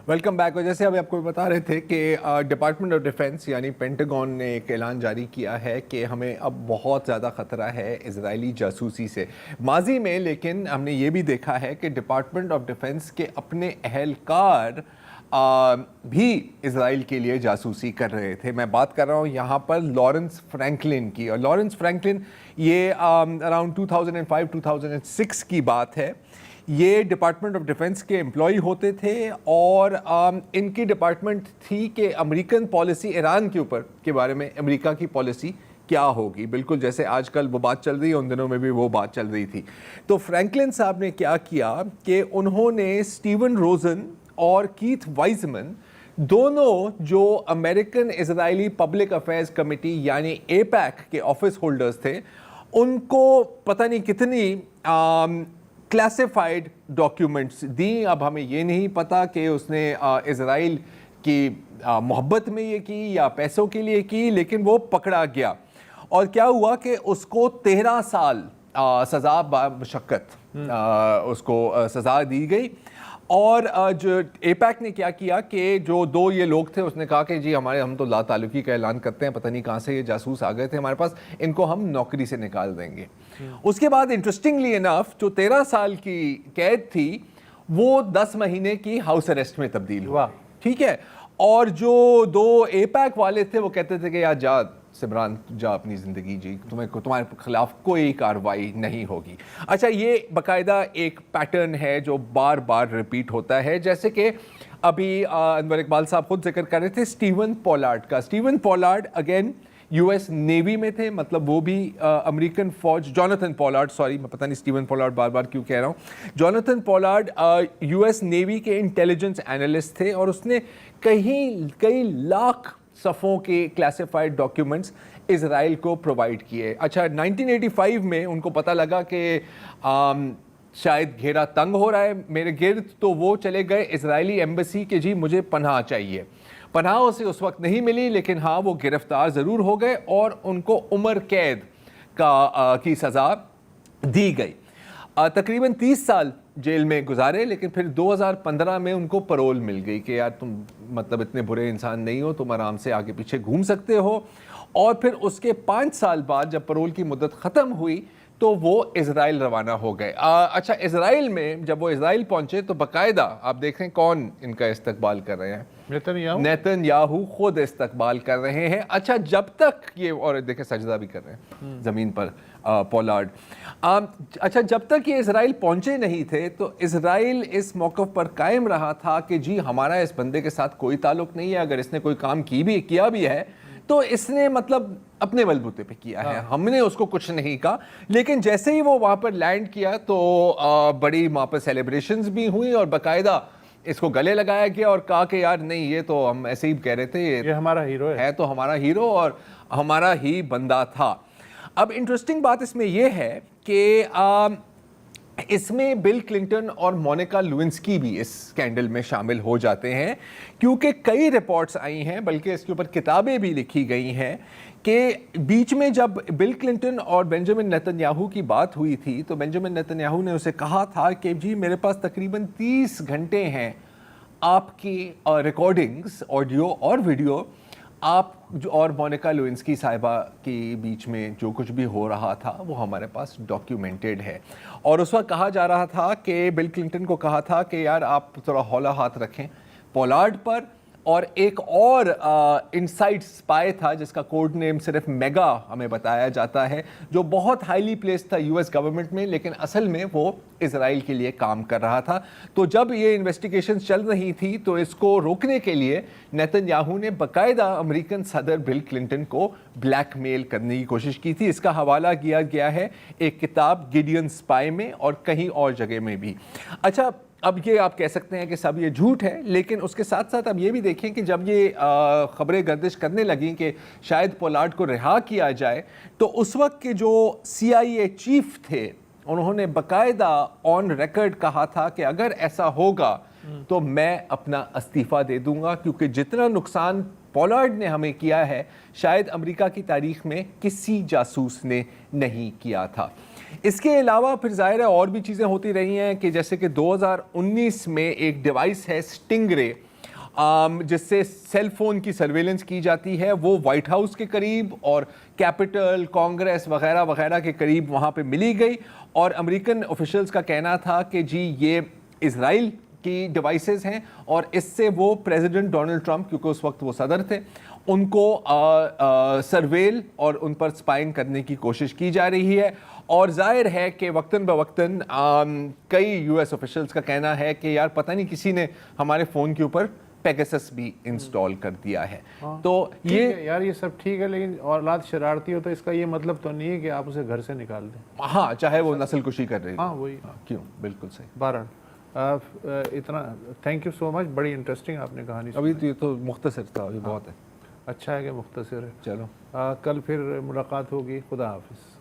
Welcome back. جیسے ابھی آپ کو بتا رہے تھے کہ ڈپارٹمنٹ آف ڈیفنس یعنی پینٹاگون نے ایک اعلان جاری کیا ہے کہ ہمیں اب بہت زیادہ خطرہ ہے اسرائیلی جاسوسی سے. ماضی میں لیکن ہم نے یہ بھی دیکھا ہے کہ ڈپارٹمنٹ آف ڈیفنس کے اپنے اہلکار بھی اسرائیل کے لیے جاسوسی کر رہے تھے. میں بات کر رہا ہوں یہاں پر لارنس فرینکلن کی. اور لارنس فرینکلن یہ اراؤنڈ 2005-2006 کی بات ہے. یہ ڈپارٹمنٹ آف ڈیفنس کے امپلائی ہوتے تھے اور ان کی ڈپارٹمنٹ تھی کہ امریکن پالیسی ایران کے اوپر کے بارے میں امریکہ کی پالیسی کیا ہوگی. بالکل جیسے آج کل وہ بات چل رہی ہے ان دنوں میں بھی وہ بات چل رہی تھی. تو فرینکلن صاحب نے کیا کیا کہ انہوں نے اسٹیون روزن اور کیتھ وائزمن دونوں جو امریکن اسرائیلی پبلک افیئرز کمیٹی یعنی ایپیک کے آفس ہولڈرز تھے ان کو پتہ نہیں کتنی کلاسیفائڈ ڈاکیومنٹس دیں. اب ہمیں یہ نہیں پتا کہ اس نے اسرائیل کی محبت میں یہ کی یا پیسوں کے لیے کی, لیکن وہ پکڑا گیا. اور کیا ہوا کہ اس کو 13 سال سزا بمشقت اس کو سزا دی گئی. اور جو ایپیک نے کیا کیا کہ جو دو یہ لوگ تھے اس نے کہا کہ جی ہم تو لا تعلقی کا اعلان کرتے ہیں, پتہ نہیں کہاں سے یہ جاسوس آ گئے تھے ہمارے پاس, ان کو ہم نوکری سے نکال دیں گے. اس کے بعد انٹرسٹنگلی انف جو 13 سال کی قید تھی وہ 10 مہینے کی ہاؤس اریسٹ میں تبدیل ہوا. ٹھیک ہے. اور جو دو ایپیک والے تھے وہ کہتے تھے کہ یار جا سمران جا اپنی زندگی جی, تمہارے خلاف کوئی کارروائی نہیں ہوگی. اچھا یہ باقاعدہ ایک پیٹرن ہے جو بار بار ریپیٹ ہوتا ہے. جیسے کہ ابھی انور اقبال صاحب خود ذکر کر رہے تھے اسٹیون پولارڈ کا. Steven Pollard again U S navy میں تھے, مطلب وہ بھی امریکن فوج. جوناتھن پولارڈ, سوری میں پتہ نہیں اسٹیون پولارڈ بار بار کیوں کہہ رہا ہوں. Jonathan Pollard U S navy کے انٹیلیجنس اینالسٹ تھے اور اس نے کئی لاکھ صفوں کے کلاسیفائڈ ڈاکیومنٹس اسرائیل کو پرووائڈ کیے. اچھا 1985 میں ان کو پتہ لگا کہ شاید گھیرا تنگ ہو رہا ہے میرے گرد, تو وہ چلے گئے اسرائیلی ایمبیسی کہ جی مجھے پناہ چاہیے. پناہ اسے اس وقت نہیں ملی لیکن ہاں وہ گرفتار ضرور ہو گئے اور ان کو عمر قید کی سزا دی گئی. تقریباً 30 سال جیل میں گزارے لیکن پھر 2015 میں ان کو پرول مل گئی کہ یار تم مطلب اتنے برے انسان نہیں ہو, تم آرام سے آگے پیچھے گھوم سکتے ہو. اور پھر اس کے 5 سال بعد جب پرول کی مدت ختم ہوئی تو وہ اسرائیل روانہ ہو گئے. اچھا اسرائیل میں جب وہ اسرائیل پہنچے تو باقاعدہ آپ دیکھیں کون ان کا استقبال کر رہے ہیں, نیتن یاہو خود استقبال کر رہے ہیں. اچھا جب تک یہ, اور دیکھیں سجدہ بھی کر رہے ہیں زمین پر پولارڈ. اچھا جب تک یہ اسرائیل پہنچے نہیں تھے تو اسرائیل اس موقف پر قائم رہا تھا کہ جی ہمارا اس بندے کے ساتھ کوئی تعلق نہیں ہے, اگر اس نے کوئی کام کیا بھی ہے تو اس نے مطلب اپنے بلبوتے پہ کیا ہے, ہم نے اس کو کچھ نہیں کہا. لیکن جیسے ہی وہ وہاں پر لینڈ کیا تو بڑی وہاں پر سیلیبریشنز بھی ہوئی اور باقاعدہ اس کو گلے لگایا گیا اور کہا کہ یار نہیں یہ تو ہم ایسے ہی کہہ رہے تھے, یہ ہمارا ہیرو ہے تو ہمارا ہیرو اور ہمارا ہی بندہ تھا. اب انٹرسٹنگ بات اس میں یہ ہے کہ اس میں بل کلنٹن اور مونیکا لیونسکی بھی اس اسکینڈل میں شامل ہو جاتے ہیں کیونکہ کئی رپورٹس آئی ہیں, بلکہ اس کے اوپر کتابیں بھی لکھی گئی ہیں کہ بیچ میں جب بل کلنٹن اور بنجامن نیتن یاہو کی بات ہوئی تھی تو بنجامن نیتن یاہو نے اسے کہا تھا کہ جی میرے پاس تقریباً 30 گھنٹے ہیں آپ کی ریکارڈنگز آڈیو اور ویڈیو, آپ اور مونیکا لیونسکی صاحبہ کے بیچ میں جو کچھ بھی ہو رہا تھا وہ ہمارے پاس ڈاکیومنٹڈ ہے. اور اس وقت کہا جا رہا تھا کہ بل کلنٹن کو کہا تھا کہ یار آپ تھوڑا ہولا ہاتھ رکھیں پولارڈ پر. اور ایک اور انسائڈ اسپائی تھا جس کا کوڈ نیم صرف میگا ہمیں بتایا جاتا ہے, جو بہت ہائیلی پلیس تھا یو ایس گورنمنٹ میں لیکن اصل میں وہ اسرائیل کے لیے کام کر رہا تھا. تو جب یہ انویسٹیگیشنز چل رہی تھی تو اس کو روکنے کے لیے نیتن یاہو نے باقاعدہ امریکن صدر بل کلنٹن کو بلیک میل کرنے کی کوشش کی تھی. اس کا حوالہ کیا گیا ہے ایک کتاب گیڈین اسپائی میں اور کہیں اور جگہ میں بھی. اچھا اب یہ آپ کہہ سکتے ہیں کہ سب یہ جھوٹ ہے, لیکن اس کے ساتھ ساتھ اب یہ بھی دیکھیں کہ جب یہ خبریں گردش کرنے لگیں کہ شاید پولارڈ کو رہا کیا جائے تو اس وقت کے جو CIA چیف تھے انہوں نے باقاعدہ آن ریکارڈ کہا تھا کہ اگر ایسا ہوگا تو میں اپنا استعفیٰ دے دوں گا, کیونکہ جتنا نقصان پولارڈ نے ہمیں کیا ہے شاید امریکہ کی تاریخ میں کسی جاسوس نے نہیں کیا تھا. اس کے علاوہ پھر ظاہر ہے اور بھی چیزیں ہوتی رہی ہیں کہ جیسے کہ 2019 میں ایک ڈیوائس ہے سٹنگ رے جس سے سیل فون کی سرویلنس کی جاتی ہے وہ وائٹ ہاؤس کے قریب اور کیپٹل کانگریس وغیرہ وغیرہ کے قریب وہاں پہ ملی گئی، اور امریکن آفیشلز کا کہنا تھا کہ جی یہ اسرائیل کی ڈیوائسز ہیں، اور اس سے وہ پریزیڈنٹ ڈونلڈ ٹرمپ، کیونکہ اس وقت وہ صدر تھے، ان کو سرویل اور ان پر سپائنگ کرنے کی کوشش کی جا رہی ہے۔ اور ظاہر ہے کہ وقتاً بوقتاً کئی یو ایس آفیشلز کا کہنا ہے کہ یار پتہ نہیں کسی نے ہمارے فون کے اوپر پیگاسس بھی انسٹال کر دیا ہے۔ تو یہ یار یہ سب ٹھیک ہے، لیکن اولاد شرارتی ہو تو اس کا یہ مطلب تو نہیں ہے کہ آپ اسے گھر سے نکال دیں۔ ہاں، چاہے وہ نسل کشی کر رہی ہاں وہی کیوں، بالکل صحیح۔ بہرحال اتنا تھینک یو سو مچ، بڑی انٹرسٹنگ آپ نے کہانی ابھی تو یہ تو مختصر تھا، ابھی بہت ہے۔ اچھا ہے کہ مختصر ہے۔ چلو کل پھر ملاقات ہوگی، خدا حافظ۔